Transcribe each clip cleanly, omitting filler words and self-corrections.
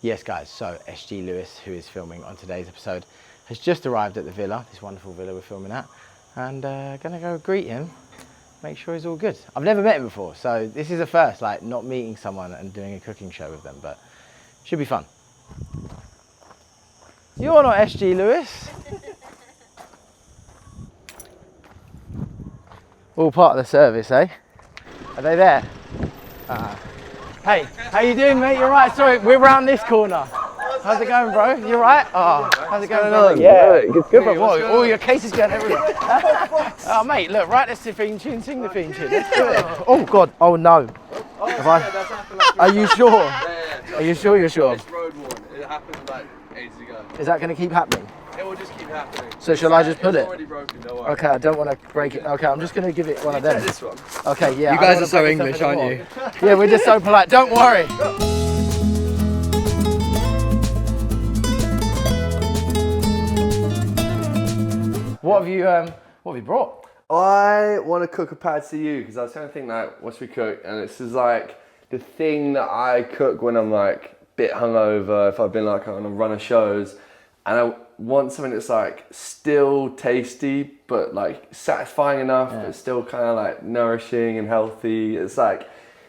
Yes guys, so SG Lewis, who is filming on today's episode, has just arrived at the villa, this wonderful villa we're filming at, and gonna go greet him, make sure he's all good. I've never met him before, so this is a first, like not meeting someone and doing a cooking show with them, but should be fun. You're not SG Lewis. All part of the service, eh? Are they there? Hey, how you doing, mate? You alright? Sorry, we're around this corner. How's it going, bro? You alright? Oh, how's it going on? Yeah, good, bro. What? All your cases going everywhere. Oh, mate, look, write this theme tune, sing the theme tune. Let's do it. Oh, God. Oh, no. Are you sure? Are you sure you're sure? It's road worn. It happened like ages ago. Is that going to keep happening? It will just keep happening. So shall I just pull it? It's already broken, don't worry. Okay, I don't want to break it. Okay, I'm just going to give it one of them. This one. Okay, yeah. You guys are so English, aren't you? Yeah, we're just so polite. Don't worry. What have you brought? I want to cook a pad see ew because I was trying to think like, what should we cook? And this is like the thing that I cook when I'm like a bit hungover, if I've been like on a run of shows, and I want something that's like still tasty but like satisfying enough, but still kind of like nourishing and healthy. It's like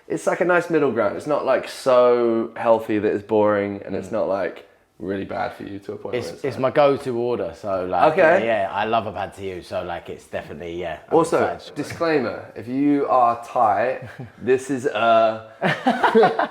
a nice middle ground. It's not like so healthy that it's boring, and it's not like really bad for you to a point. It's my go-to order, so like yeah, I love a pad see ew, so like it's definitely I'm also, excited. disclaimer, if you are Thai, this is a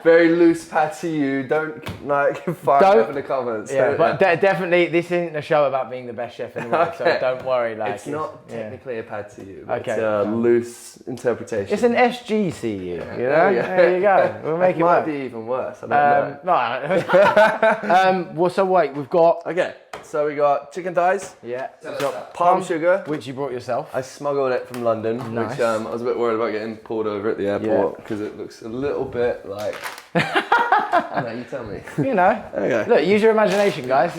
very loose pad see ew. Don't like fire up in the comments. Yeah, but definitely this isn't a show about being the best chef anyway, so don't worry. Like it's not technically a pad see ew, Okay. it's a loose interpretation. It's an SGCU, you know? There you go. We'll make it might work. be even worse. I don't know. No. Well, so wait, we've got... Okay, so we got chicken thighs. Yeah. We've got palm sugar, which you brought yourself. I smuggled it from London, Nice. which I was a bit worried about getting pulled over at the airport because it looks a little bit like... No, you tell me. You know. Okay. Look, use your imagination, guys.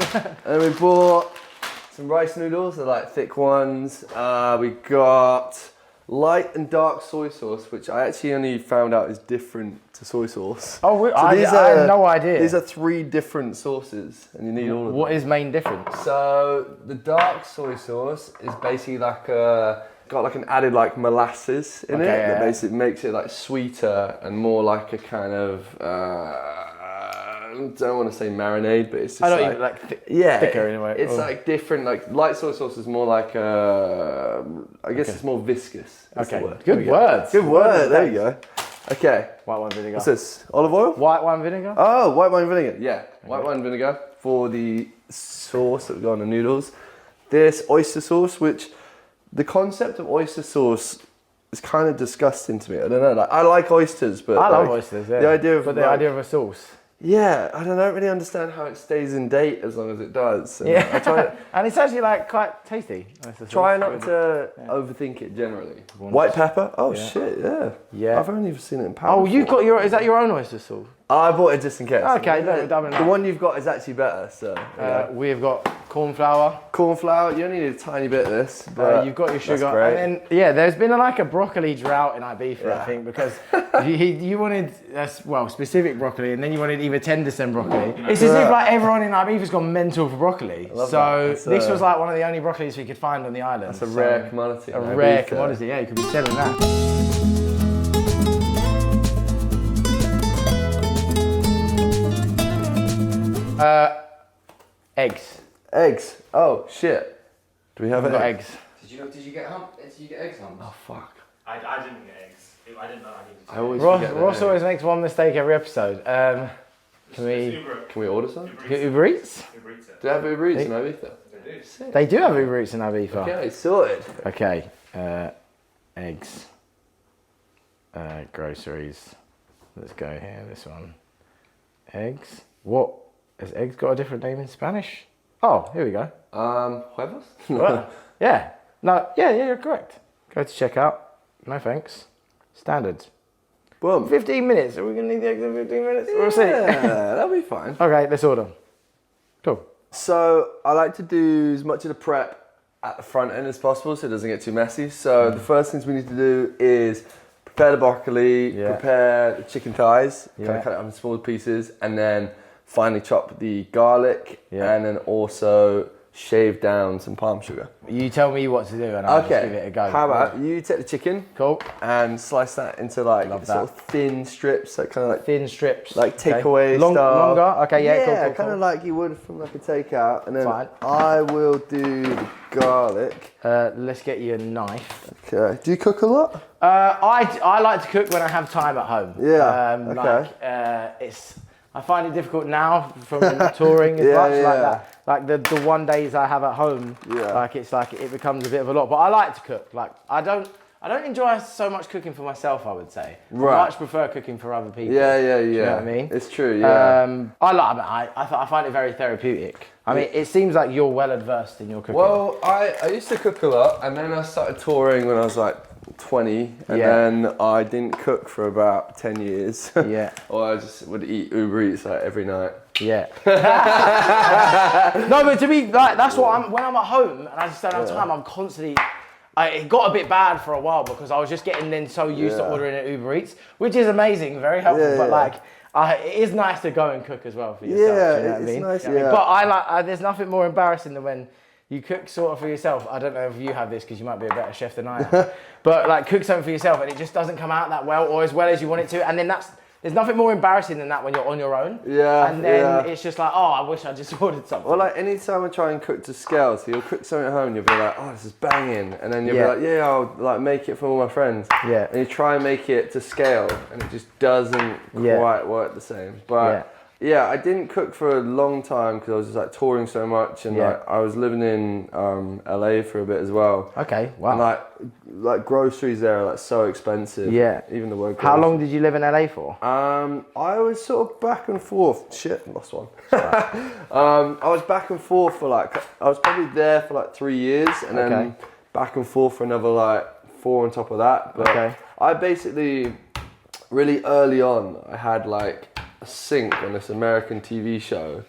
And we bought some rice noodles, they're like thick ones. We got light and dark soy sauce, which I actually only found out is different to soy sauce. Oh, I these had no idea. These are 3 different sauces, and you need all of them. What is main difference? So the dark soy sauce is basically like got like an added like molasses in it that basically makes it like sweeter and more like a kind of I don't want to say marinade, but it's just thicker anyway. It's like different. Like light soy sauce is more like I guess it's more viscous. That's the word. Good words. Good word. There you go. Okay. White wine vinegar. What's this? Olive oil? White wine vinegar? Oh, white wine vinegar. Yeah, white wine vinegar for the sauce that we got on the noodles. This oyster sauce, which the concept of oyster sauce is kind of disgusting to me. I don't know. Like I like oysters, but I love oysters. Yeah. The idea of the idea of a sauce. Yeah, I don't really understand how it stays in date as long as it does. And yeah, I try and it's actually like quite tasty. Try not to overthink it generally. White pepper? Oh shit, yeah. Yeah. I've only ever seen it in powder. Oh, you've got your, is that your own oyster sauce? I bought it just in case. Okay, no, the one you've got is actually better, so. We've got corn flour. Corn flour, you only need a tiny bit of this, but you've got your sugar. that's great. And then, there's been like a broccoli drought in Ibiza, I think, because you wanted, specific broccoli, and then you wanted either tenders and broccoli. It's as if like everyone in Ibiza's gone mental for broccoli. So this was like one of the only broccolis we could find on the island. That's a rare commodity. A rare commodity, yeah, you could be selling that. Eggs. Eggs. Oh shit. Do we have eggs? Did you get eggs, Hum? Oh fuck. I didn't get eggs. I didn't know I needed to. I always forget that. Ross always makes one mistake every epised. Can we order some? Uber Eats? Uber Eats it. Do they have Uber Eats in Ibiza? They do. Sick. They do have Uber Eats in Ibiza. Okay, sorted. Okay, eggs, groceries. Let's go here, this one. Eggs. What? Has eggs got a different name in Spanish? Oh, here we go. Huevos? Well, yeah. No, yeah, you're correct. Go to checkout. No thanks. Standard. Boom. 15 minutes. Are we going to need the eggs in 15 minutes? We'll see. Yeah, that'll be fine. Okay, let's order. Cool. So I like to do as much of the prep at the front end as possible so it doesn't get too messy. So the first things we need to do is prepare the broccoli, prepare the chicken thighs, kind of cut it up in small pieces, and then finely chop the garlic, Yeah. and then also shave down some palm sugar. You tell me what to do and I'll just give it a go. How about you take the chicken, Cool. and slice that into like Love sort of thin strips, like kind of like Thin strips. like takeaway style. Longer? Okay, yeah, cool. kind of like you would from like a takeout. And then Fine. I will do the garlic. Let's get you a knife. Okay. Do you cook a lot? I like to cook when I have time at home. Yeah, okay. I find it difficult now from touring as Yeah, much yeah. like that. Like the one days I have at home, Yeah. like it becomes a bit of a lot. But I like to cook. Like I don't enjoy so much cooking for myself, I would say. Right. I much prefer cooking for other people. Yeah. Do you know what I mean? It's true. Yeah. I find it very therapeutic. I mean, it seems like you're well adversed in your cooking. Well, I used to cook a lot, and then I started touring when I was like 20, and Yeah. then I didn't cook for about 10 years. Yeah. Or I just would eat Uber Eats like every night. Yeah. No, but to me, like that's what when I'm at home and I just don't have time, I'm constantly. It got a bit bad for a while because I was just getting then so used to ordering at Uber Eats, which is amazing, very helpful. Yeah, but yeah. like, it is nice to go and cook as well for yourself. Yeah, do you know what I it's mean? nice, yeah. But I like. There's nothing more embarrassing than when you cook sort of for yourself. I don't know if you have this because you might be a better chef than I am. But like cook something for yourself and it just doesn't come out that well or as well as you want it to, and then there's nothing more embarrassing than that when you're on your own. Yeah. And then it's just like, oh, I wish I just ordered something. Well, like anytime I try and cook to scale, so you'll cook something at home, you'll be like, oh, this is banging, and then you'll Yeah. be like, yeah, I'll like make it for all my friends. Yeah. And you try and make it to scale, and it just doesn't Yeah. quite work the same. But yeah, I didn't cook for a long time because I was just like touring so much, and like I was living in LA for a bit as well. Okay, wow. And like groceries there are like so expensive. Yeah. Even the word. How grocery. long did you live in LA for? I was sort of back and forth. Shit, lost one. I was back and forth for like, I was probably there for like 3 years, and then back and forth for another like 4 on top of that. But I basically, really early on, I had like a sync on this American TV show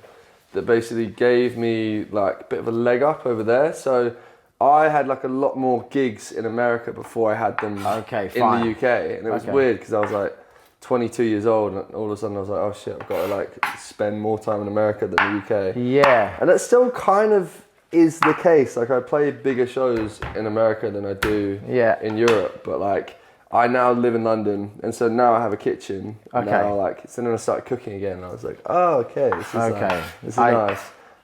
that basically gave me like a bit of a leg up over there. So I had like a lot more gigs in America before I had them in the UK, and it was weird because I was like 22 years old, and all of a sudden I was like, oh shit, I've got to like spend more time in America than the UK. Yeah. And that still kind of is the case. Like I play bigger shows in America than I do in Europe, but like I now live in London, and so now I have a kitchen. Now, like, so then I started cooking again, and I was like, oh, okay, this is nice.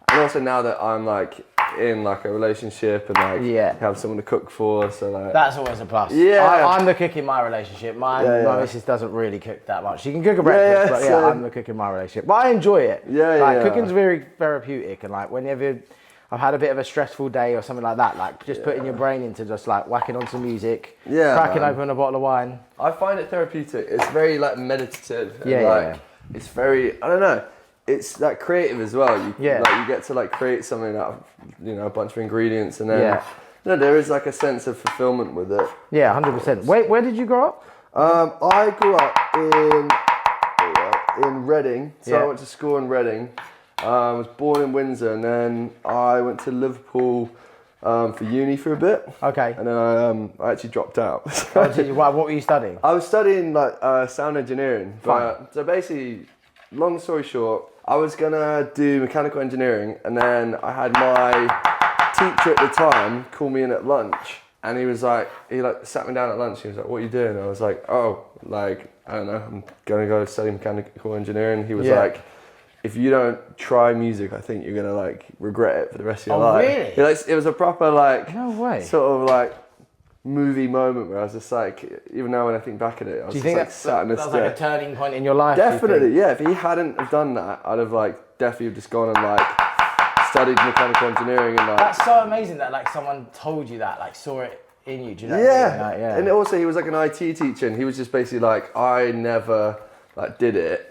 And also now that I'm like in like a relationship and like have someone to cook for, so like that's always a plus. Yeah, I'm the cook in my relationship. My missus doesn't really cook that much. She can cook a breakfast, but I'm the cook in my relationship. But I enjoy it. Cooking's very therapeutic, and like whenever I've had a bit of a stressful day or something like that, like just putting your brain into just like whacking on some music, cracking open a bottle of wine. I find it therapeutic. It's very like meditative. And, it's very, I don't know, it's like creative as well. You get to like create something out of, a bunch of ingredients, and then there is like a sense of fulfillment with it. Yeah, 100%. Wait, where did you grow up? I grew up in Reading, so I went to school in Reading. I was born in Windsor, and then I went to Liverpool for uni for a bit. Okay. And then I actually dropped out. What were you studying? I was studying like sound engineering. So basically, long story short, I was gonna do mechanical engineering, and then I had my teacher at the time call me in at lunch, and he sat me down at lunch. He was like, "What are you doing?" I was like, "Oh, like I don't know, I'm gonna go study mechanical engineering." He was like, if you don't try music, I think you're gonna like regret it for the rest of your life. Really? It was a proper like no way sort of like movie moment where I was just like, even now when I think back at it, I was Do you just think like sat in this. That was like a turning point in your life? Definitely, yeah. If he hadn't have done that, I'd have like definitely just gone and like studied mechanical engineering and like. That's so amazing that like someone told you that, like saw it in you. Do you know? Yeah. What I mean? And also he was like an IT teacher, and he was just basically like, I never like did it.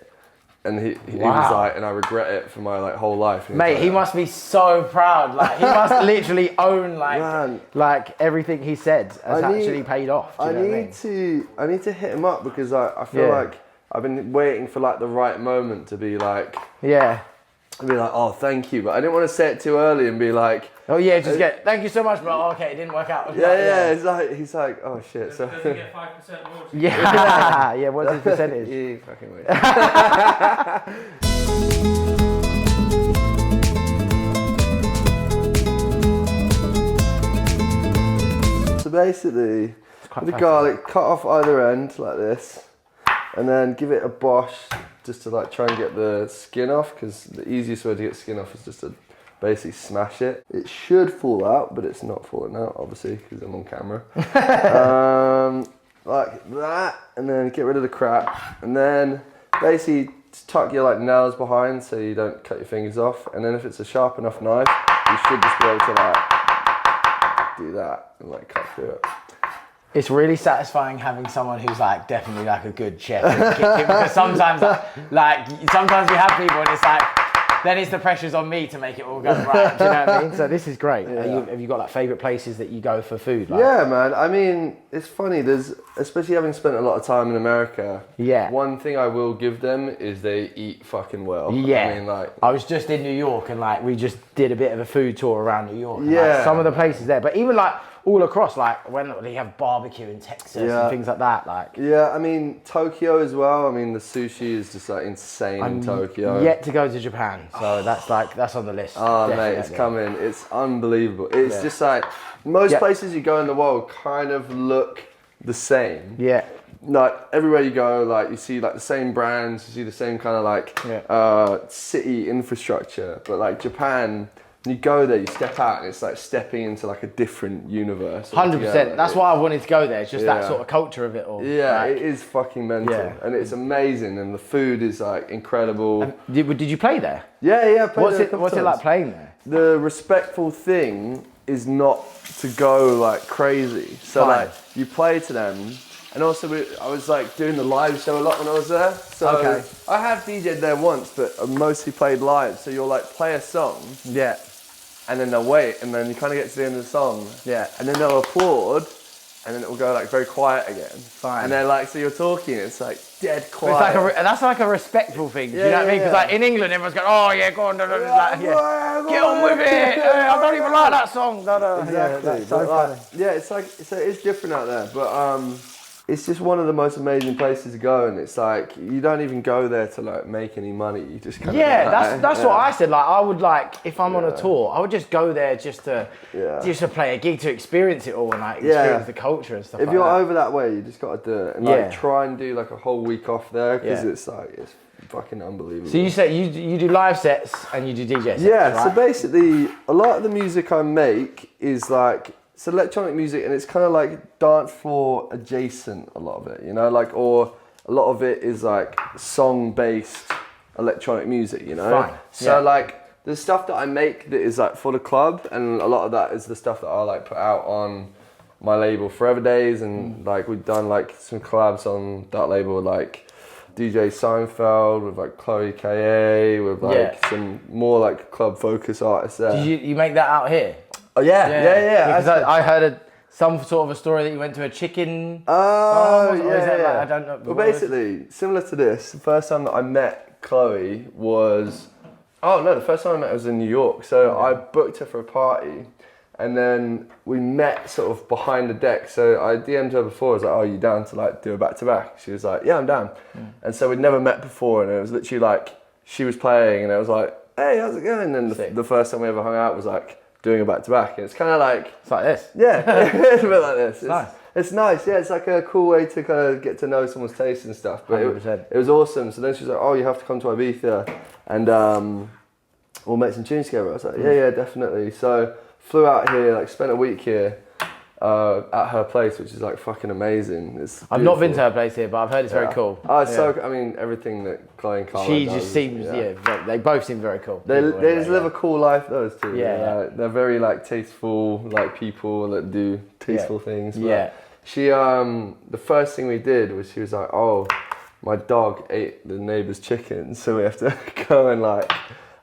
And he was like, and I regret it for my like whole life. Mate, he must be so proud. Like he must literally own like everything he said has actually paid off. Do you know what I need to hit him up because I feel like I've been waiting for like the right moment to be like oh thank you, but I didn't want to say it too early and be like, oh yeah, just thank you so much, bro. Oh, okay, it didn't work out. He's like, oh shit. Does he get 5% royalty? Yeah, what's his percentage? You fucking wait. basically, with the garlic, cut off either end like this, and then give it a bosh just to like try and get the skin off, because the easiest way to get skin off is just to basically smash it. It should fall out, but it's not falling out, obviously, because I'm on camera. Like that, and then get rid of the crap, and then basically tuck your like nails behind so you don't cut your fingers off, and then if it's a sharp enough knife, you should just be able to like do that and like cut through it. It's really satisfying having someone who's like definitely like a good chef, because sometimes like sometimes we have people and it's like then it's the pressure's on me to make it all go right. Do you know what I mean? So this is great. Yeah. Have you got like favourite places that you go for food? Like? Yeah, man. I mean, it's funny. There's, especially having spent a lot of time in America. Yeah. One thing I will give them is they eat fucking well. Yeah. I mean, like, I was just in New York and like we just did a bit of a food tour around New York. And, Yeah. like, some of the places there, but even like all across, like when they have barbecue in Texas Yeah. and things like that, like. yeah, I mean, Tokyo as well. I mean, the sushi is just like insane in Tokyo. Yet to go to Japan, so that's on the list. Oh, mate, definitely. it's coming. It's unbelievable. It's Yeah. just like, most Yeah. places you go in the world kind of look the same. Yeah. Like, everywhere you go, like, you see like the same brands, you see the same kind of like city infrastructure. But like Japan, when you go there, you step out and it's like stepping into like a different universe. 100%. That's why I wanted to go there. It's just that Yeah. sort of culture of it all. Yeah, Like, it is fucking mental. Yeah. And it's amazing, and the food is like incredible. did you play there? Yeah, I played What's there a it couple What's it times. like playing there? The respectful thing is not to go like crazy. So Fine. like you play to them, and also I was like doing the live show a lot when I was there. So Okay. I have DJed there once, but I mostly played live. So you'll like play a song, Yeah. and then they'll wait, and then you kind of get to the end of the song, Yeah. and then they'll applaud, and then it will go like very quiet again. Fine. And they're like, so you're talking, it's like dead quiet. It's like that's like a respectful thing. Do you Yeah, know what I mean? yeah, Because like in England, everyone's going, "Oh yeah, go on, da, da, da, like, yeah. Go Get on with it. Hey, I don't even like that song." Da, da. Exactly. Yeah, that's so But, like, funny. yeah, it's like it's different out there, but it's just one of the most amazing places to go, and it's like you don't even go there to like make any money. You just kind Yeah, of that's what I said. Like I would like if I'm on a tour, I would just go there just to play a gig, to experience it all and like experience the culture and stuff. If like you're that. over that way, you just got to do it and Yeah. like try and do like a whole week off there, because Yeah. it's like it's fucking unbelievable. So you say you do live sets and you do DJ sets, Yeah, right? so basically, a lot of the music I make is like, it's electronic music, and it's kind of like dance floor adjacent, a lot of it, you know, like, or a lot of it is like song-based electronic music, you know? Fine, So yeah. like, the stuff that I make that is like for the club, and a lot of that is the stuff that I like put out on my label Forever Days, and like we've done like some collabs on that label, like DJ Seinfeld with like Chloe K.A., with like some more like club focus artists there. Did you make that out here? Oh yeah. Because I heard some sort of a story that you went to a chicken. Oh farm, or is that yeah. like, I don't know. Well, basically, similar to this, the first time that I met Chloe was, the first time I met her was in New York. So I booked her for a party, and then we met sort of behind the deck. So I DM'd her before. I was like, "Oh, you down to like do a back to back?" She was like, "Yeah, I'm down." And so we'd never met before, and it was literally like she was playing, and it was like, "Hey, how's it going?" And then the first time we ever hung out was like doing a back to back, and it's kind of like It's like this. yeah, it's a bit like this. Nice. It's nice, yeah. It's like a cool way to kind of get to know someone's taste and stuff. But 100%. it was awesome. So then she was like, "Oh, you have to come to Ibiza, and we'll make some tunes together." I was like, "Yeah, definitely." So flew out here, like spent a week here at her place, which is like fucking amazing. It's I've not been to beautiful. her place here, but I've heard it's very cool. Oh, it's Yeah. so. I mean, everything that Chloe and Carla She does, just seems, they both seem very cool. They people just anyway, live a cool life, those two. Yeah. They're very like tasteful, like people that do tasteful things. But Yeah. She, the first thing we did was she was like, "Oh, my dog ate the neighbour's chicken, so we have to go and like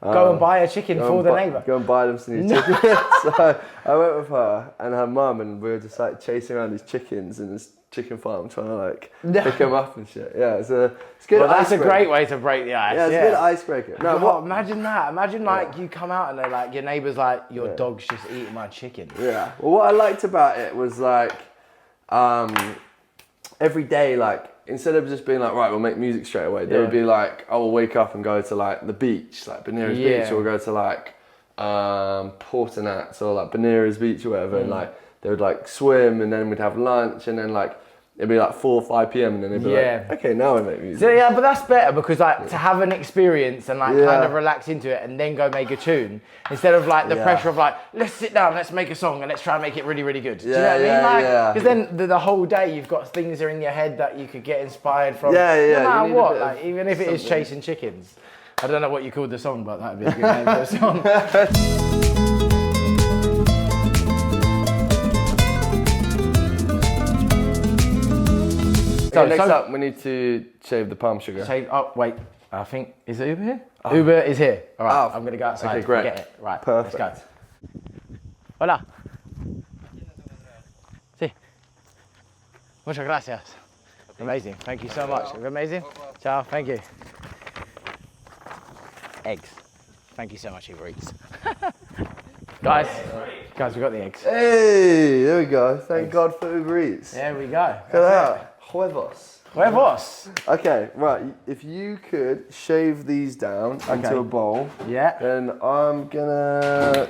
Go and buy a chicken for the neighbour. Go and buy them some new chickens." So I went with her and her mum, and we were just like chasing around these chickens in this chicken farm, trying to like pick them up and shit. Yeah, it's good. Well, that's a icebreaker. great way to break the ice. Yeah, it's a good icebreaker. No, God, imagine that. Imagine like you come out and they're like, your neighbour's like, your dog's just eating my chicken. Yeah. Well, what I liked about it was like, every day, like, instead of just being like, right, we'll make music straight away, they would be like, I will wake up and go to like the beach, like Benira's Beach, or we'll go to like Port Nats or like Benira's Beach or whatever, and like they would like swim, and then we'd have lunch, and then like it'd be like 4 or 5 p.m. and then they'd be like, okay, now we make music. So yeah, but that's better because like to have an experience and like kind of relax into it and then go make a tune instead of like the pressure of like, let's sit down, let's make a song and let's try and make it really, really good. Do you know what I mean? Like, because then the whole day you've got things that are in your head that you could get inspired from. No matter what, like even if it is chasing chickens. I don't know what you called the song, but that'd be a good name for a song. So next up, we need to shave the palm sugar. Oh, wait. I think, is Uber here? Uber is here. All right, I'm going to go outside okay, great. and get it. Right, perfect. Let's go. Hola. Sí. Muchas gracias. Amazing. Thank you so much. Amazing. Ciao. Thank you. Eggs. Thank you so much, Uber Eats. Guys, we got the eggs. Hey, there we go. Thank God for Uber Eats. There we go. Look at that. Huevos. Huevos. Okay, right. If you could shave these down into a bowl, then I'm gonna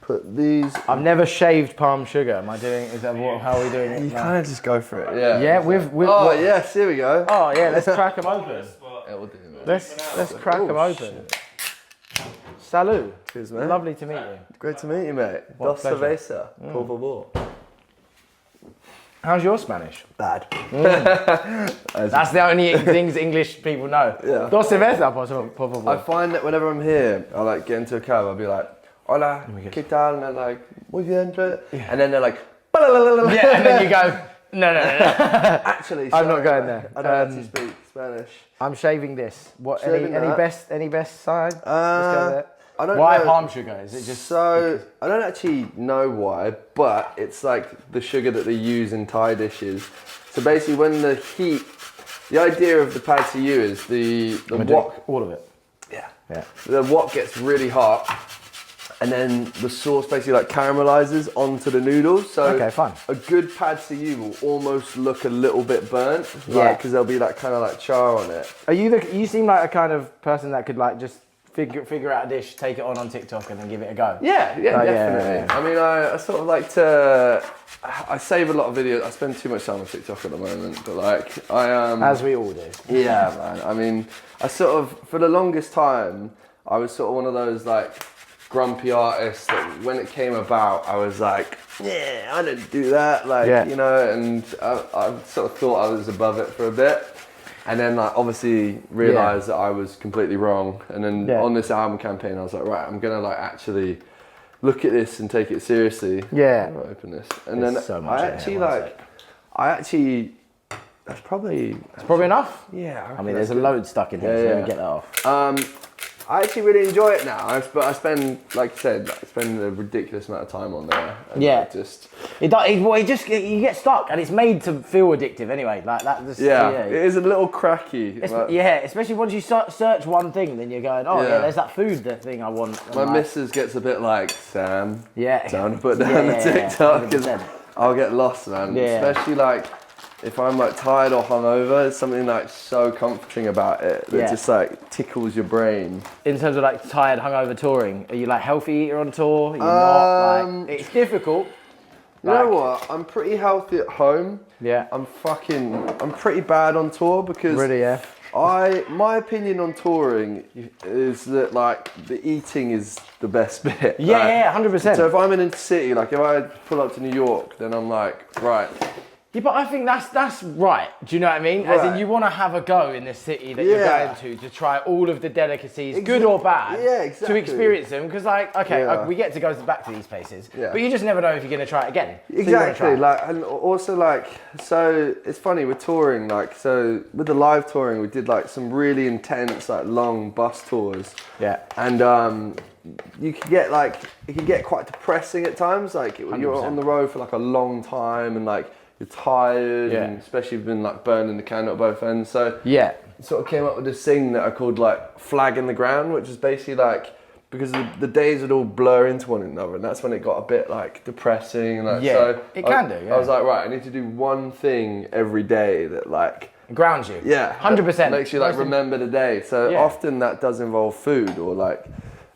put these. I've never shaved palm sugar. Am I doing? Is that what? How are we doing it? You kind of just go for it. Yeah. Yeah. With oh yes, here we go. Oh yeah. Let's crack them open. Yeah, we'll do it. Let's crack them open. Salud. Cheers, mate. Lovely to meet you. Great to meet you, mate. Dos cerveza, por favor. How's your Spanish? Bad. That's the only things English people know. Yeah. Dos cerveza, por favor. I find that whenever I'm here, I like get into a cab, I'll be like, hola, ¿qué tal? And they're like, muy bien. And then they're like, yeah, and then you go, no. Actually, I'm not going there. I don't actually speak Spanish. I'm shaving this. What? Shaving Any best side? Let's go there. I don't why know. Palm sugar? Is it just so? I don't actually know why, but it's like the sugar that they use in Thai dishes. So basically, when the heat, the idea of the pad see ew is the wok. All of it. Yeah. Yeah. The wok gets really hot, and then the sauce basically like caramelizes onto the noodles. So okay, fine. A good pad see ew will almost look a little bit burnt, yeah, because there'll be like kind of like char on it. Are you you seem like a kind of person that could like just figure out a dish, take it on TikTok, and then give it a go. Yeah, definitely. Yeah. I mean, I sort of like to. I save a lot of videos. I spend too much time on TikTok at the moment, but like as we all do. Yeah, man. I mean, I sort of for the longest time, I was sort of one of those like grumpy artists that when it came about, I was like, yeah, I didn't do that, like you know, and I sort of thought I was above it for a bit. And then like obviously realised that I was completely wrong. And then on this album campaign, I was like, right, I'm gonna like actually look at this and take it seriously. Yeah. I'll open this. And then so I actually, that's probably... It's probably enough? Yeah. I mean, there's a load stuck in here, so let me get that off. I actually really enjoy it now, but I spend, like I said, I spend a ridiculous amount of time on there. And you get stuck, and it's made to feel addictive anyway. Like that. Just, it is a little cracky. Especially once you search one thing, then you're going, there's that food thing I want. My missus gets a bit like, Sam, don't put down the TikTok, because I'll get lost, man. Yeah. Especially like, if I'm like tired or hungover, there's something like so comforting about it that just like tickles your brain. In terms of like tired, hungover touring, are you like healthy eater on tour? Are you not? Like, it's difficult. You know what? I'm pretty healthy at home. Yeah. I'm pretty bad on tour because my opinion on touring is that like the eating is the best bit. Yeah, 100%. So if I'm in a city, like if I pull up to New York, then I'm like, right. Yeah, but I think that's right. Do you know what I mean? As in, you want to have a go in the city that you're going to try all of the delicacies, good or bad, to experience them. Because, like, we get to go back to these places, but you just never know if you're going to try it again. Exactly. Like, and also, like, so it's funny with touring. Like, so with the live touring, we did like some really intense, like, long bus tours. Yeah. And you can get like it can get quite depressing at times. Like, you're on the road for like a long time, and like. You're tired, and especially if you've been like burning the candle at both ends. So sort of came up with this thing that I called like flag in the ground, which is basically like because the days would all blur into one another, and that's when it got a bit like depressing. Like, so it can do. I was like, right, I need to do one thing every day that like grounds you. Yeah, 100%. Makes you like remember the day. So often that does involve food or like.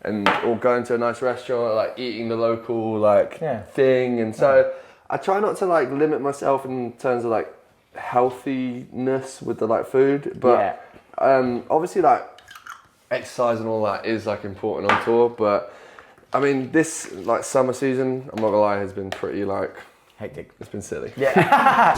Or going to a nice restaurant, or like eating the local like thing, and so I try not to like limit myself in terms of like healthiness with the like food, but obviously like exercise and all that is like important on tour. But I mean, this like summer season, I'm not gonna lie, has been pretty like hectic. It's been silly. Yeah.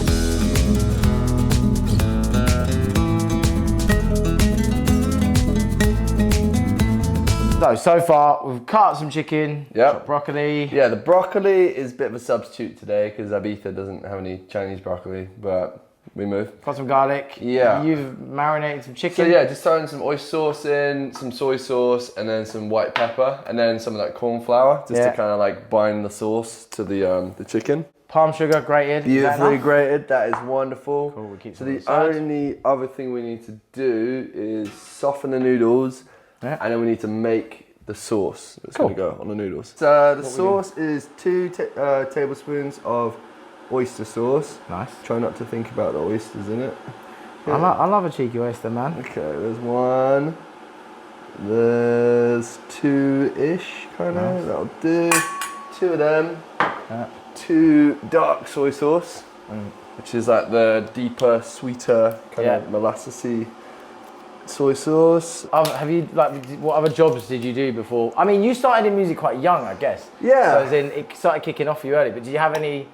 So far we've cut up some chicken, chopped broccoli. Yeah, the broccoli is a bit of a substitute today because Abitha doesn't have any Chinese broccoli, but we move. Got some garlic. Yeah. You've marinated some chicken. So yeah, just throwing some oyster sauce in, some soy sauce, and then some white pepper, and then some of that corn flour, just to kind of like bind the sauce to the chicken. Palm sugar grated. Beautifully grated, that is wonderful. Cool, we'll keep so some the only other thing we need to do is soften the noodles, and then we need to make the sauce that's going to go on the noodles. So the sauce is 2 tablespoons of oyster sauce. Nice. Try not to think about the oysters in it. Yeah. I love a cheeky oyster, man. Okay, there's 1. There's 2-ish, kind of. Nice. That'll do. 2 of them. 2 dark soy sauce, which is like the deeper, sweeter, kind of molassesy soy sauce. Have you, like, what other jobs did you do before? I mean, you started in music quite young, I guess. Yeah. So as in, it started kicking off for you early, but did you have any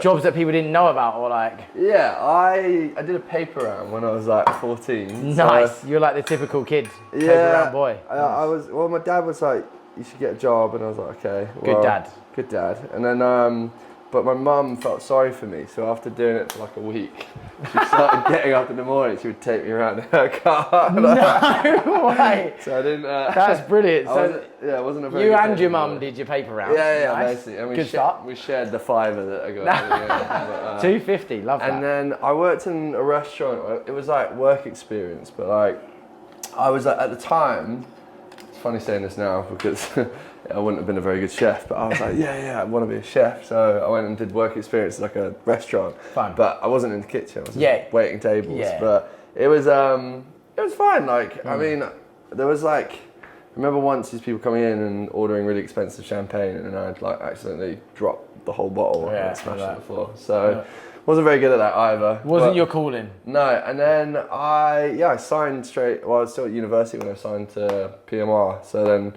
jobs that people didn't know about, or like? Yeah, I did a paper round when I was like 14. Nice, you're like the typical kid, paper round boy. I was, well, my dad was like, you should get a job, and I was like, okay. Well, Good dad. And then, but my mum felt sorry for me, so after doing it for like a week, she started getting up in the morning, she would take me around in her car. No way! So I didn't... That's brilliant. So it wasn't a very you good and your anymore. mum did your paper round. Yeah, nice. basically. And good start. We shared the $5 that I got. $2.50, love that. And then I worked in a restaurant. It was like work experience, but like, I was like, at the time, it's funny saying this now because I wouldn't have been a very good chef, but I was like, yeah, I want to be a chef. So I went and did work experience at like a restaurant. Fun. But I wasn't in the kitchen. I was just waiting tables. Yeah. But it was fine. Like, I mean, there was like, I remember once these people coming in and ordering really expensive champagne, and I'd like accidentally dropped the whole bottle and smashed it on the floor. So wasn't very good at that either. Wasn't your calling? No, and then I signed straight. Well, I was still at university when I signed to PMR. So then.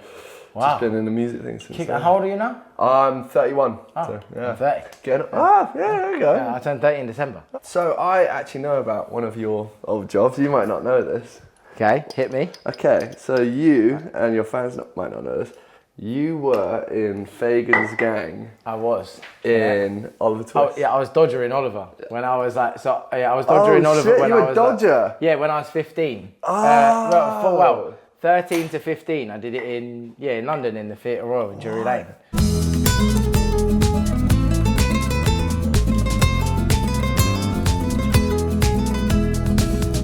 Wow. Just been in the music thing since then. How old are you now? I'm 31. Oh, so, I'm 30. There you go. Yeah, I turned 30 in December. So I actually know about one of your old jobs. You might not know this. Okay, hit me. Okay, so you, and your fans might not know this, you were in Fagan's gang. I was. In Oliver Twist. Oh, yeah, I was Dodger in Oliver when I was like, I was Dodger in Oliver when you I were was Dodger? when I was 15. Oh. Well, 13 to 15, I did it in London in the Theatre Royal in Drury Lane.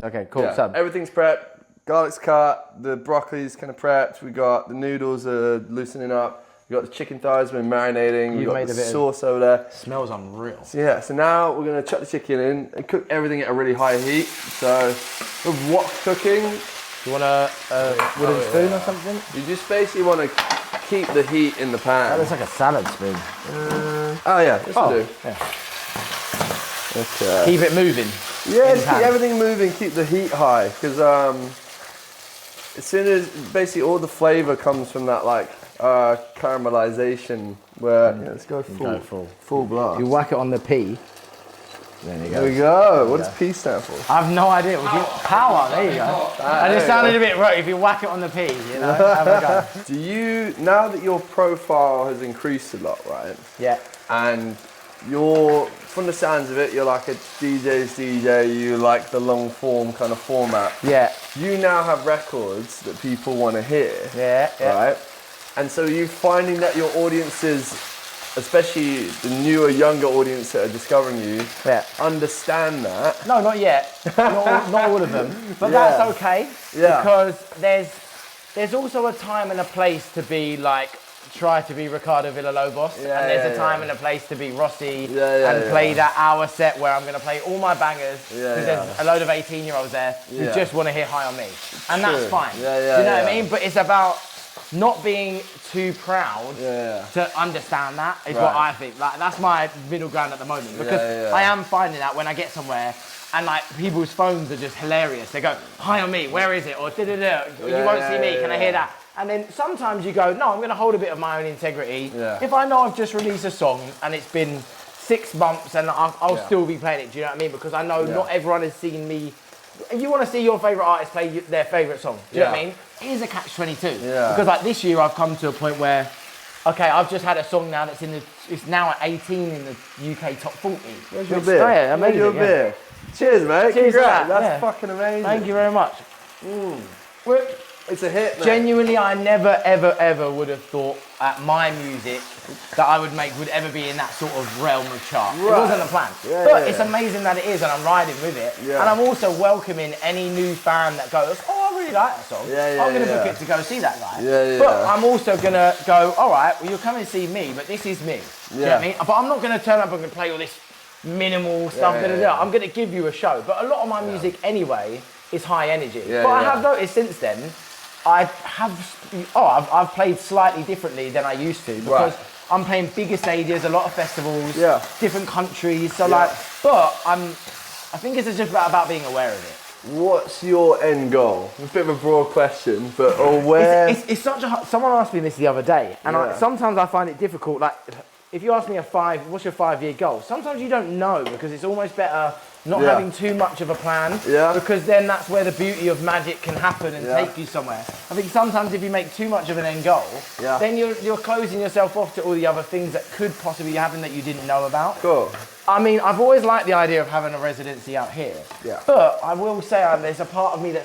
Okay, cool. Yeah, So everything's prepped. Garlic's cut. The broccoli's kind of prepped. We got the noodles are loosening up. We got the chicken thighs been marinating. We got the sauce over there. Smells unreal. So now we're gonna chuck the chicken in and cook everything at a really high heat. So with wok cooking. You want a wooden spoon or something? You just basically want to keep the heat in the pan. That looks like a salad spoon. This will do. Yeah. Okay. Keep it moving. Yeah, just keep everything moving, keep the heat high. Because as soon as basically all the flavour comes from that like caramelization where, let's go full blast. You whack it on the P. There you go. There we go. What does P stand for? I have no idea. Power. There you go. And it sounded a bit rough. If you whack it on the P, you know. Have a go. Do you, now that your profile has increased a lot, right? Yeah. And you're, from the sounds of it, you're like a DJ's DJ. You like the long form kind of format. Yeah. You now have records that people want to hear. Yeah. Right. And so you're finding that your audiences, especially the newer, younger audience that are discovering you, understand that. No, not yet. Not all of them. But that's okay. Yeah. Because there's also a time and a place to be like, try to be Ricardo Villalobos. And there's a time and a place to be Rossi and play that hour set where I'm going to play all my bangers. Because there's a load of 18-years-olds there who just want to hear High on Me. And that's fine. Do you know what I mean? But it's about not being too proud to understand that is what I think. Like that's my middle ground at the moment because I am finding that when I get somewhere and like people's phones are just hilarious. They go, "Hi on me, where is it?" Or you won't see me. Can I hear that? And then sometimes you go, "No, I'm going to hold a bit of my own integrity." If I know I've just released a song and it's been 6 months and I'll still be playing it. Do you know what I mean? Because I know not everyone has seen me. You want to see your favourite artist play their favourite song. Do you know what I mean? Here's a catch-22. Because like this year I've come to a point where, okay, I've just had a song now that's it's now at 18 in the UK top 40. Where's your beer? Amazing, Where's your beer? Cheers, mate. Cheers. Congrats. That's fucking amazing. Thank you very much. It's a hit, mate. Genuinely, I never, ever, ever would have thought my music that I would make would ever be in that sort of realm of chart. It wasn't the plan. But it's amazing that it is, and I'm riding with it. And I'm also welcoming any new fan that goes, "Oh, I really like that song. I'm going to book it to go see that guy." But I'm also going to go, "All right, well, you're coming to see me, but this is me." Do you know what I mean? But I'm not going to turn up and play all this minimal stuff. I'm going to give you a show. But a lot of my music anyway is high energy. But I have noticed since then, I've played slightly differently than I used to because I'm playing bigger stages, a lot of festivals, different countries. So but I think it's just about being aware of it. What's your end goal? It's a bit of a broad question, but aware. It's such a. Someone asked me this the other day, and sometimes I find it difficult. Like, if you ask me what's your 5-year goal? Sometimes you don't know because it's almost better not having too much of a plan. Because then that's where the beauty of magic can happen and take you somewhere. I think sometimes if you make too much of an end goal, then you're closing yourself off to all the other things that could possibly happen that you didn't know about. Cool. I mean, I've always liked the idea of having a residency out here. But I will say there's a part of me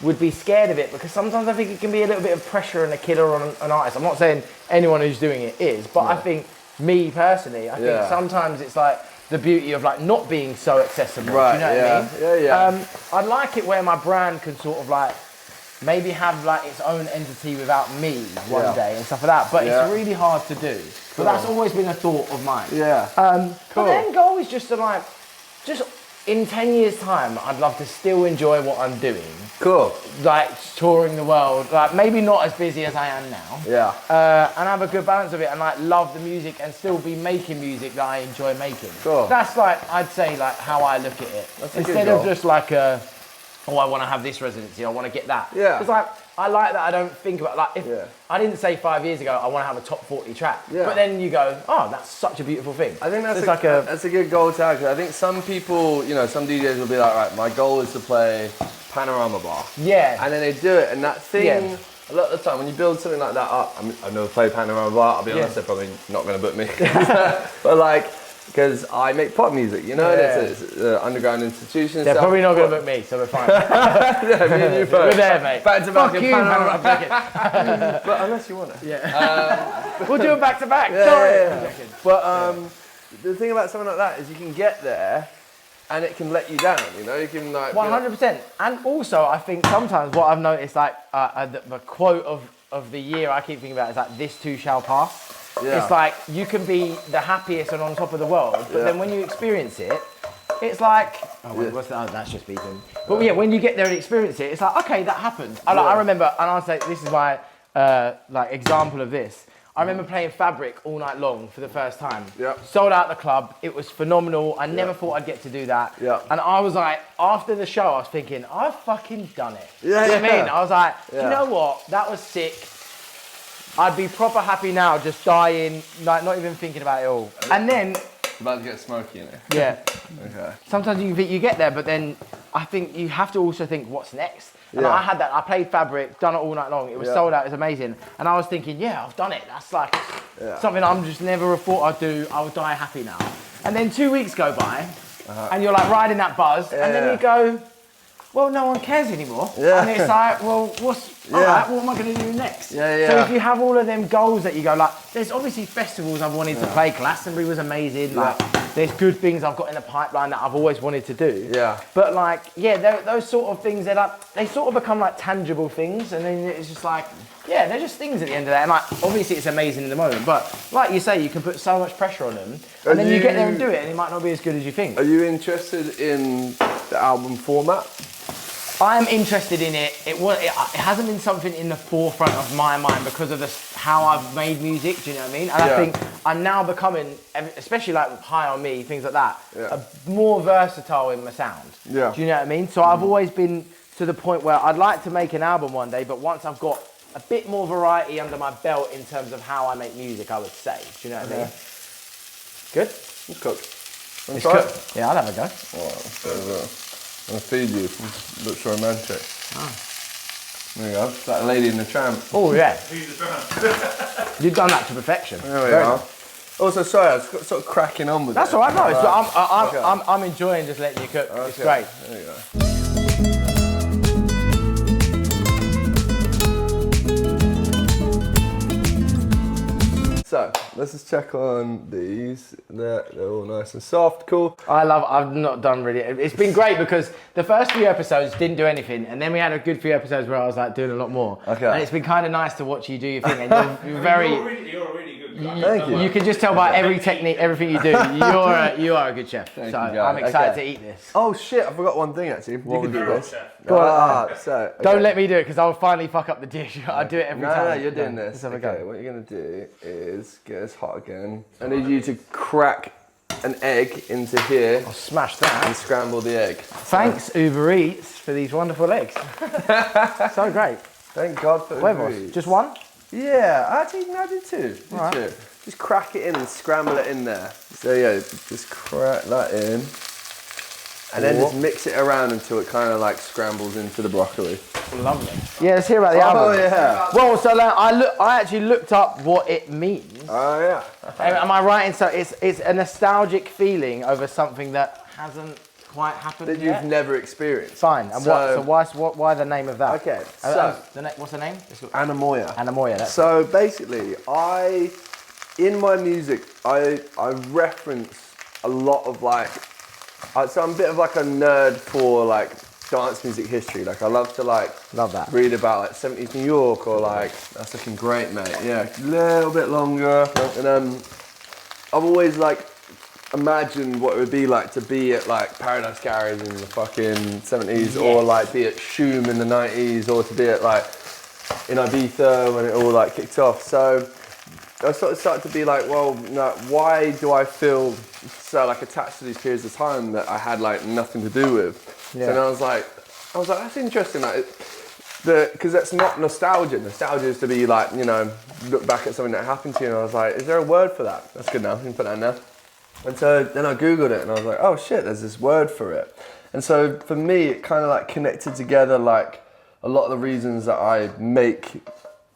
would be scared of it because sometimes I think it can be a little bit of pressure and a killer on an artist. I'm not saying anyone who's doing it is, but I think me personally, I think sometimes it's like the beauty of like not being so accessible. Do you know what I mean? I like it where my brand can sort of like maybe have like its own entity without me one day and stuff like that. But it's really hard to do. But that's always been a thought of mine. But the end goal is just to just in 10 years' time, I'd love to still enjoy what I'm doing. Cool. Like touring the world, like maybe not as busy as I am now. And have a good balance of it and like love the music and still be making music that I enjoy making. Cool. That's like, I'd say like how I look at it. Instead of just like I want to have this residency, I want to get that. Because like, I like that I don't think about, like, if I didn't say 5 years ago, I want to have a top 40 track. But then you go, oh, that's such a beautiful thing. I think that's a good goal to have. I think some people, some DJs will be like, right, my goal is to play Panorama Bar. And then they do it, and that thing, a lot of the time, when you build something like that up, I've never played Panorama Bar, I'll be honest, they're probably not going to book me. But like, because I make pop music, it's an underground institution. They're probably not going to book me, so we're fine. Me and you both. We're there, mate. Back to back. Fuck you, man. But unless you want to. We'll do it back to back. But the thing about something like that is you can get there and it can let you down, you can like... 100%. And also, I think sometimes what I've noticed, like the quote of the year I keep thinking about is like, this too shall pass. It's like, you can be the happiest and on top of the world, but then when you experience it, it's like, what's that? Oh, that's just beeping. But when you get there and experience it, it's like, okay, that happened. I remember, and I'll say, this is my example of this. I remember playing Fabric all night long for the first time. Sold out the club. It was phenomenal. I never thought I'd get to do that. And I was like, after the show, I was thinking, I've fucking done it. You know what I mean? I was like, you know what? That was sick. I'd be proper happy now, just dying, like not even thinking about it all. And then... It's about to get smoky in it. Okay. Sometimes you think you get there, but then I think you have to also think, what's next? And I had that. I played Fabric, done it all night long. It was sold out. It was amazing. And I was thinking, I've done it. That's like something I'm just never thought I'd do. I would die happy now. And then 2 weeks go by, and you're like riding that buzz, and then you go, well, no one cares anymore. And it's like, well, all right, what am I going to do next? So if you have all of them goals that you go, like, there's obviously festivals I've wanted to play. Glastonbury was amazing. Like, there's good things I've got in the pipeline that I've always wanted to do. But like, those sort of things, they sort of become like tangible things. And then it's just like, they're just things at the end of that. And like, obviously it's amazing in the moment. But like you say, you can put so much pressure on them. And then you get there and do it, and it might not be as good as you think. Are you interested in the album format? I'm interested in it. It hasn't been something in the forefront of my mind because of how I've made music. Do you know what I mean? And I think I'm now becoming, especially like High on Me, things like that, more versatile in my sound. Yeah. Do you know what I mean? So I've always been to the point where I'd like to make an album one day, but once I've got a bit more variety under my belt in terms of how I make music, I would say. Do you know what I mean? Good? It's cooked. It's cooked. Yeah, I'll have a go. I'll feed you. Looks romantic. There you go. It's like a Lady in the Tramp. Oh, yeah. Who's the tramp? You've done that to perfection. There we are. Also, sorry, I was sort of cracking on with That's it. all right, no. I'm enjoying just letting you cook. Okay. It's great. There you go. So, let's just check on these. They're all nice and soft, cool. I've not done really, it's been great because the first few episodes didn't do anything, and then we had a good few episodes where I was like doing a lot more. Okay. And it's been kind of nice to watch you do your thing, and you're very... You're a really good cook. Thank you. You can just tell by every technique, everything you do, you are a good chef. Thank so you, guys. I'm excited to eat this. Oh shit, I forgot one thing actually. You can do this. Go on. So, okay. Don't let me do it because I'll finally fuck up the dish. I do it every time. No, you're doing this. Let's have a Okay, go. what you're gonna do is get this hot again. I need you to crack an egg into here I'll smash that. and scramble the egg. Thanks Uber Eats for these wonderful eggs. So great. Thank God for Uber Huevos. Eats. Just one? Yeah, actually, no, I did two. Alright. Two. Just crack it in and scramble it in there. So yeah, just crack that in. And then just mix it around until it kind of like scrambles into the broccoli. Lovely. Yeah, let's hear about the album. Oh yeah. Well, so I actually looked up what it means. Oh yeah. Am I right in so it's a nostalgic feeling over something that hasn't quite happened That yet? you've never experienced. Fine. And why the name of that? Okay, so what's the name? Anamoya. Anamoya. That's So basically, in my music, I reference a lot of like, so I'm a bit of like a nerd for like dance music history. Like I love to like Love that. read about like 70s New York or like, that's looking great, mate. Yeah, a little bit longer. And I've always like imagined what it would be like to be at like Paradise Garage in the fucking 70s or like be at Shoom in the 90s or to be at like in Ibiza when it all like kicked off. So I sort of started to be like, well, no, why do I feel so like attached to these periods of time that I had like nothing to do with? Yeah. So then I was like, that's interesting. Like, because that's not nostalgia. Nostalgia is to be like, you know, look back at something that happened to you. And I was like, is there a word for that? That's good enough. You can put that in there. And so then I Googled it and I was like, oh shit, there's this word for it. And so for me, it kind of like connected together like a lot of the reasons that I make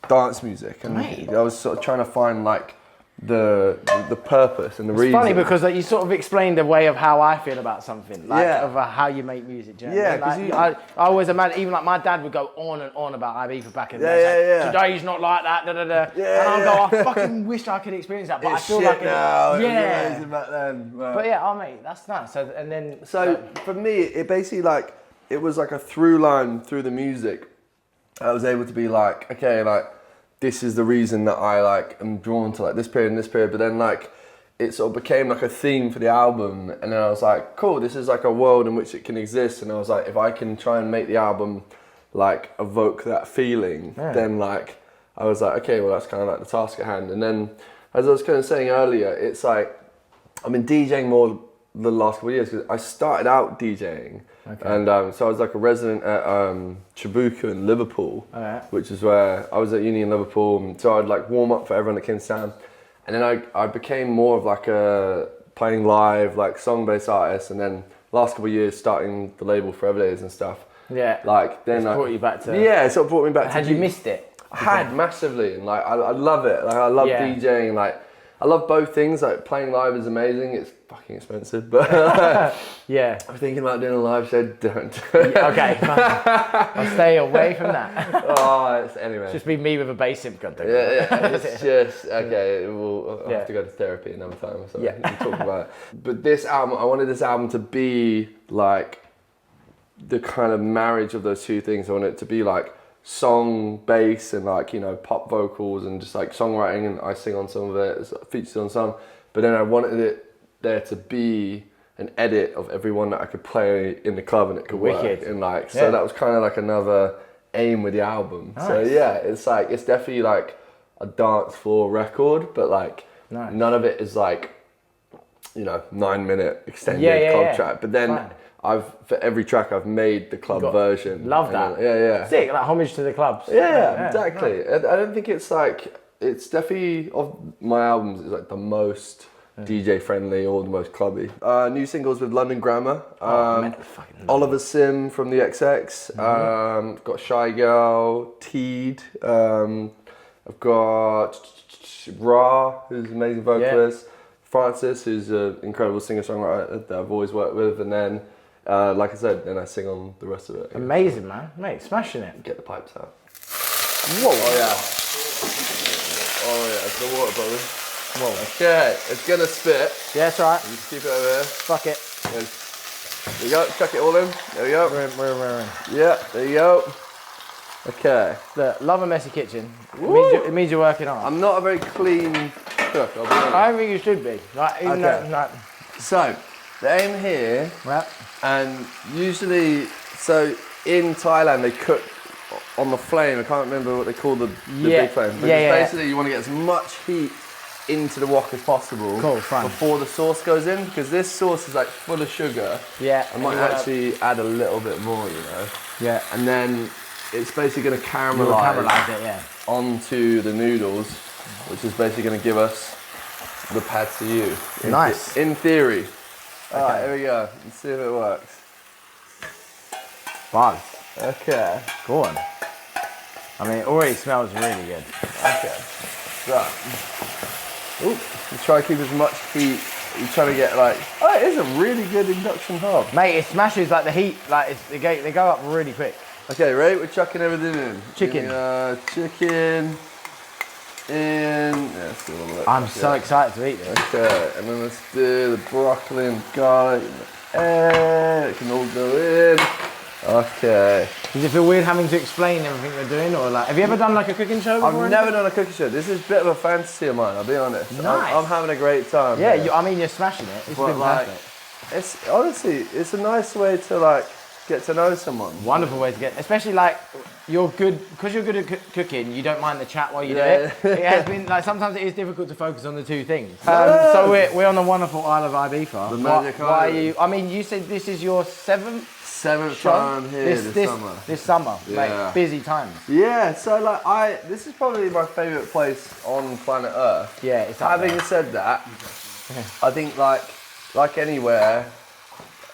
dance music. And I was sort of trying to find like the purpose and the reason. It's funny because like, you sort of explained a way of how I feel about something, like Yeah. of how you make music. Do you know Yeah, what I mean? 'cause Like, I always imagine, even like my dad would go on and on about Ibiza back in the Yeah, day. yeah, yeah. Today's not like that, da da da. Yeah, and I'll yeah. go, I fucking wish I could experience that, but It's I feel shit like now. It was yeah. amazing back then. But yeah, oh mate, that's nice. So and then So for me, it basically like, it was like a through line through the music. I was able to be like, okay, like this is the reason that I like am drawn to like this period and this period. But then like it sort of became like a theme for the album. And then I was like, cool, this is like a world in which it can exist. And I was like, if I can try and make the album like evoke that feeling, then like, I was like, okay, well that's kind of like the task at hand. And then as I was kind of saying earlier, it's like, I've been DJing more the last couple of years because I started out DJing. And so I was like a resident at Tribuca in Liverpool, which is where I was at uni in Liverpool. And so I'd like warm up for everyone that came to town. And then I became more of like a playing live, like song-based artist. And then last couple of years starting the label Forever Days and stuff. yeah, Like then it's I brought you back to. yeah, it sort of brought me back to. Had you missed it? I had massively, and like I love it. Like I love DJing. Like I love both things. Like playing live is amazing. It's fucking expensive, but Yeah. I'm thinking about doing a live show. Don't. Okay, fine. I'll stay away from that. Anyway. Just be me with a bass imp. Yeah, it's just okay. We'll have to go to therapy another time. So we can talk about it. But this album, I wanted this album to be like the kind of marriage of those two things. I want it to be like song, bass, and like, you know, pop vocals and just like songwriting, and I sing on some of it, it's featured on some. But then I wanted it there to be an edit of everyone that I could play in the club and it could work. Wicked. And like, so that was kind of like another aim with the album. Nice. So yeah, it's like, it's definitely like a dance floor record, but like none of it is like, you know, 9-minute extended club track. But then for every track I've made the club version. Love that. Yeah. Sick, like homage to the clubs. Yeah, exactly. Nice. I don't think it's like, it's definitely, of my albums, it's like the most DJ friendly or the most clubby. New singles with London Grammar. Oliver Sim from the XX. Got Shy Girl, Teed. I've got Ra, who's an amazing vocalist. Francis, who's an incredible singer-songwriter that I've always worked with. And then, like I said, then I sing on the rest of it. Amazing, man. Mate, smashing it. Get the pipes out. Whoa. Oh yeah, it's the water, brother. Whoa. Okay, it's gonna spit. Yeah, that's right. You just keep it over here. Fuck it. There you go, chuck it all in. There we go. We're in. Yeah, there you go. Okay. Look, love a messy kitchen. It means you're working hard. I'm not a very clean cook, I'll be honest. I don't think you should be. Like, even though, So, the aim here, and usually, so in Thailand they cook on the flame. I can't remember what they call the big flame. But basically you want to get as much heat into the wok as possible before the sauce goes in, because this sauce is like full of sugar. Yeah. I might actually add a little bit more, you know. Yeah. And then it's basically going to caramelize it, onto the noodles, which is basically going to give us the pad see ew. Nice. In theory. Alright, here we go. Let's see if it works. Fun. Okay. Go on. I mean, it already smells really good. Okay. So, you try to keep as much heat. You're trying to get like, it is a really good induction hob. Mate, it smashes like the heat, like they go up really quick. Okay, right? We're chucking everything in. Chicken. Chicken in. Yeah, I'm so excited to eat this. Okay, and then let's do the broccoli and garlic and the egg. It can all go in. Okay. Does it feel weird having to explain everything we're doing, or like, have you ever done like a cooking show before? I've never done a cooking show. This is a bit of a fantasy of mine, I'll be honest. Nice. I'm having a great time. Yeah, I mean, you're smashing it. It's been perfect. It's honestly, it's a nice way to like get to know someone. Wonderful way to get, especially like you're good at cooking. You don't mind the chat while you do it. It has been like sometimes it is difficult to focus on the two things. So we're on the wonderful Isle of Ibiza. The magic island. Why are you? I mean, you said this is your seventh time here this summer. This summer, yeah. Like busy times. Yeah, so like this is probably my favourite place on planet Earth. Yeah, it's having said that, I think like anywhere,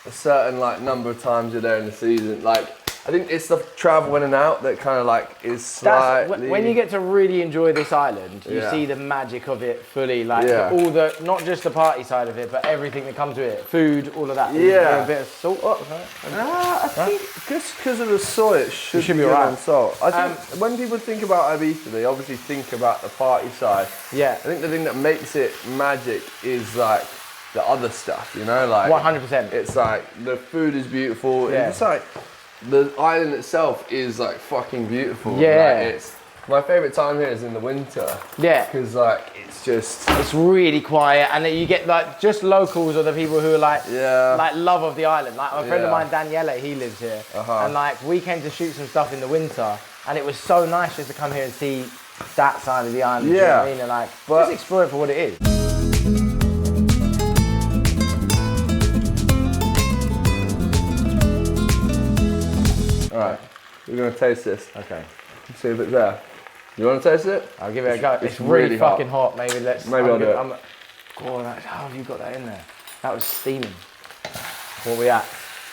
a certain like number of times you're there in the season. Like I think it's the travel in and out that kind of like is slightly. When you get to really enjoy this island, you see the magic of it fully. Like all the, not just the party side of it, but everything that comes with it, food, all of that. Yeah. A bit of salt. I think just because of the salt, it should be alright. on salt. I think when people think about Ibiza, they obviously think about the party side. Yeah. I think the thing that makes it magic is like the other stuff, you know, like 100%. It's like the food is beautiful. Yeah. It's like the island itself is like fucking beautiful. Yeah. Like, it's my favourite time here is in the winter. Yeah. Because like it's really quiet, and then you get like just locals or the people who are like love of the island. Like my friend of mine, Daniele, he lives here, and like we came to shoot some stuff in the winter, and it was so nice just to come here and see that side of the island. Yeah. You know what I mean? And like just explore it for what it is. Alright, we're going to taste this. Okay. See if it's there. You want to taste it? I'll give it a go. It's really fucking hot. Maybe I'll do it. Oh, how have you got that in there? That was steaming. What are we at?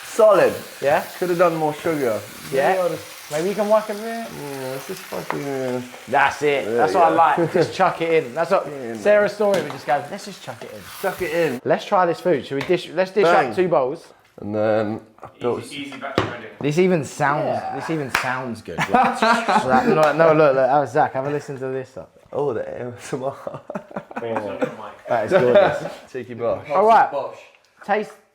Solid. Yeah? Could have done more sugar. Yeah? Maybe you can whack a bit? Yeah, it's just fucking... That's it. That's what I like. Just chuck it in. That's what Sarah's story. We just go, let's just chuck it in. Chuck it in. Let's try this food. Should we let's dish up 2 bowls. And then easy batch ready. This even sounds good. No, look, Zach, have a listen to this stuff. Oh, the ASMR. That is gorgeous. Cheeky bosh. All right,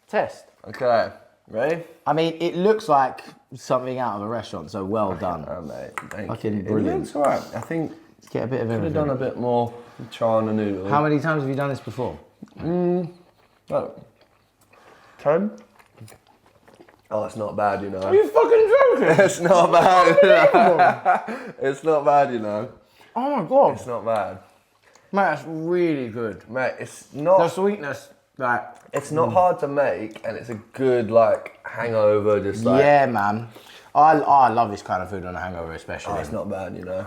test. Okay, ready? I mean, it looks like something out of a restaurant, so well done. Oh, mate, thank fucking you. Brilliant. It looks alright. I think let's get a bit of everything. Could have done a bit more try on the noodle. How many times have you done this before? Oh. 10? Oh, it's not bad, you know. Are you fucking joking? It's not bad. It's not bad, you know. Oh my god. It's not bad. Mate, that's really good. Mate, it's not... The sweetness, like... It's not hard to make, and it's a good, like, hangover, just like... Yeah, man. I love this kind of food on a hangover, especially. Oh, it's not bad, you know.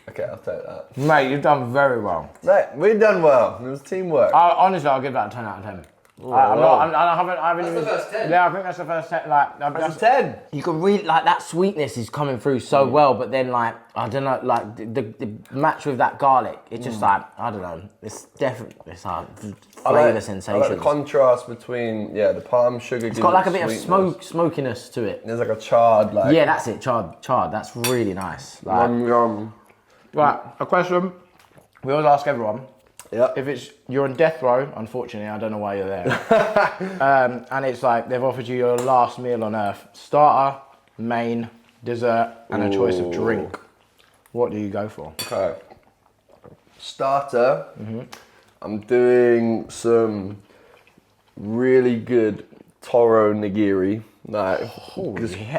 Okay, I'll take that. Mate, you've done very well. Mate, we've done well. It was teamwork. Honestly, I'll give that a 10 out of 10. I haven't That's even... the first 10. Yeah, I think that's the first 10. Like, That's a 10. You can really, like, that sweetness is coming through so well, but then, like, I don't know, like, the match with that garlic, it's just like, I don't know, it's definitely, it's like flavour sensations. I like the contrast between, the palm sugar. It's got like a bit of smokiness to it. There's like a charred, like... Yeah, that's it, charred. That's really nice. Like, Yum. right, a question we always ask everyone. Yeah. If you're on death row, unfortunately, I don't know why you're there. And it's like they've offered you your last meal on earth: starter, main, dessert, and a choice of drink. What do you go for? Okay. Starter. I'm doing some really good Toro nigiri, like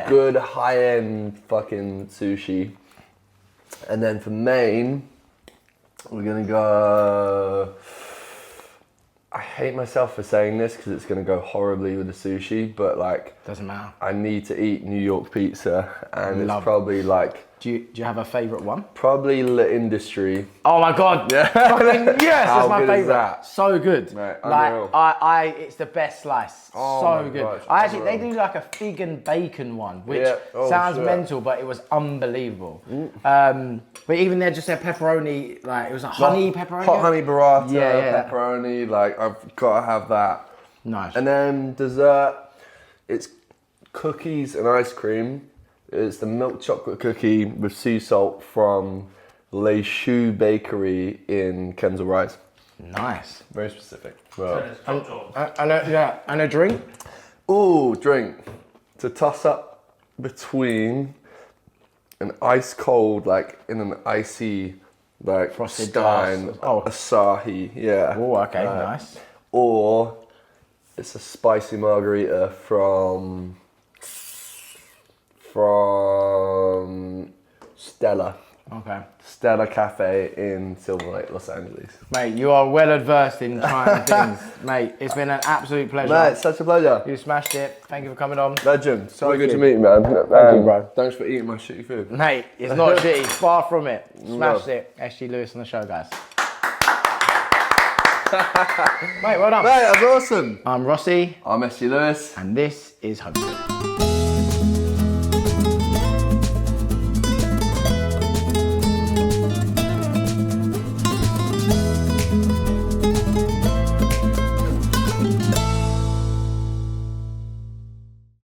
good high-end fucking sushi. And then for main, we're gonna go... I hate myself for saying this because it's gonna go horribly with the sushi, but like... Doesn't matter. I need to eat New York pizza, and Love it's probably like... Do you have a favourite one? Probably Le Industrie. Oh my god! Yeah. Fucking yes, How that's my good is favourite. that? So good. Mate, like unreal. it's the best slice. Oh so my good. gosh, They do like a fig and bacon one, which Yeah. Oh, sounds shit. mental, but it was unbelievable. But even there, just their pepperoni, like it was a honey pepperoni. Hot honey burrata, Yeah. pepperoni, like I've got to have that. Nice. And then dessert, it's cookies and ice cream. It's the milk chocolate cookie with sea salt from Les Choux Bakery in Kensal Rise. Nice. Very specific. And a drink. Ooh, drink. It's a toss up between an ice cold, like in an icy, like Frosted stein, glass. Oh. Asahi, yeah. Oh, okay, nice. Or it's a spicy margarita from Stella. Okay. Stella Cafe in Silver Lake, Los Angeles. Mate, you are well adversed in trying things. Mate, it's been an absolute pleasure. Mate, it's such a pleasure. You smashed it. Thank you for coming on. Legend. So Thank good you. to meet you, man. Thank you, bro. Thanks for eating my shitty food. Mate, it's not shitty. Far from it. Smashed it. SG Lewis on the show, guys. Mate, well done. Mate, that's awesome. I'm Rossi, I'm SG Lewis. and this is Homecooked.